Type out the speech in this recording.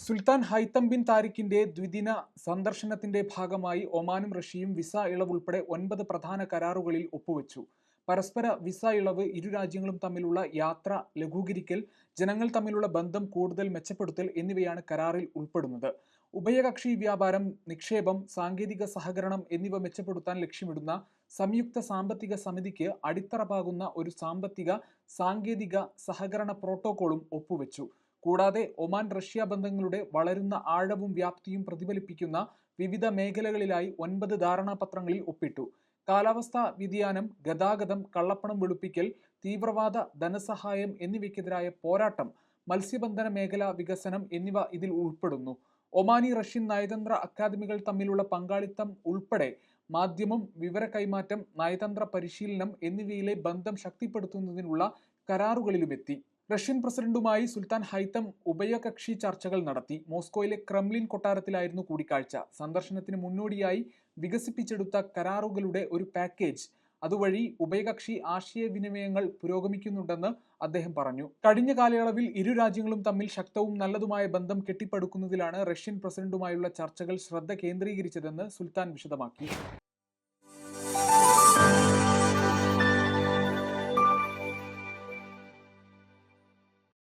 സുൽത്താൻ Haitham bin താരിഖിന്റെ ദ്വിദിന സന്ദർശനത്തിന്റെ ഭാഗമായി ഒമാനും റഷ്യയും വിസ ഇളവ് ഉൾപ്പെടെ 9 പ്രധാന കരാറുകളിൽ ഒപ്പുവെച്ചു. പരസ്പര വിസ ഇളവ്, ഇരു രാജ്യങ്ങളും തമ്മിലുള്ള യാത്ര ലഘൂകരിക്കൽ, ജനങ്ങൾ തമ്മിലുള്ള ബന്ധം കൂടുതൽ മെച്ചപ്പെടുത്തൽ എന്നിവയാണ് കരാറിൽ ഉൾപ്പെടുന്നത്. ഉഭയകക്ഷി വ്യാപാരം, നിക്ഷേപം, സാങ്കേതിക സഹകരണം എന്നിവ മെച്ചപ്പെടുത്താൻ ലക്ഷ്യമിടുന്ന സംയുക്ത സാമ്പത്തിക സമിതിക്ക് അടിത്തറ പാകുന്ന ഒരു സാമ്പത്തിക സാങ്കേതിക സഹകരണ പ്രോട്ടോക്കോളും ഒപ്പുവെച്ചു. കൂടാതെ ഒമാൻ റഷ്യ ബന്ധങ്ങളുടെ വളരുന്ന ആഴവും വ്യാപ്തിയും പ്രതിഫലിപ്പിക്കുന്ന വിവിധ മേഖലകളിലായി 9 ധാരണാപത്രങ്ങളിൽ ഒപ്പിട്ടു. കാലാവസ്ഥാ വ്യതിയാനം, ഗതാഗതം, കള്ളപ്പണം വെളുപ്പിക്കൽ, തീവ്രവാദ ധനസഹായം എന്നിവയ്ക്കെതിരായ പോരാട്ടം, മത്സ്യബന്ധന മേഖലാ വികസനം എന്നിവ ഇതിൽ ഉൾപ്പെടുന്നു. ഒമാനി റഷ്യൻ നയതന്ത്ര അക്കാദമികൾ തമ്മിലുള്ള പങ്കാളിത്തം ഉൾപ്പെടെ മാധ്യമം, വിവര കൈമാറ്റം, നയതന്ത്ര പരിശീലനം എന്നിവയിലെ ബന്ധം ശക്തിപ്പെടുത്തുന്നതിനുള്ള കരാറുകളിലുമെത്തി. റഷ്യൻ പ്രസിഡന്റുമായി സുൽത്താൻ ഹൈത്തം ഉഭയകക്ഷി ചർച്ചകൾ നടത്തി. മോസ്കോയിലെ ക്രെംലിൻ കൊട്ടാരത്തിലായിരുന്നു കൂടിക്കാഴ്ച. സന്ദർശനത്തിന് മുന്നോടിയായി വികസിപ്പിച്ചെടുത്ത കരാറുകളുടെ ഒരു പാക്കേജ് അതുവഴി ഉഭയകക്ഷി ആശയവിനിമയങ്ങൾ പുരോഗമിക്കുന്നുണ്ടെന്ന് അദ്ദേഹം പറഞ്ഞു. കഴിഞ്ഞ കാലയളവിൽ ഇരു രാജ്യങ്ങളും തമ്മിൽ ശക്തവും നല്ലതുമായ ബന്ധം കെട്ടിപ്പടുക്കുന്നതിലാണ് റഷ്യൻ പ്രസിഡന്റുമായുള്ള ചർച്ചകൾ ശ്രദ്ധ കേന്ദ്രീകരിച്ചതെന്ന് സുൽത്താൻ വിശദമാക്കി.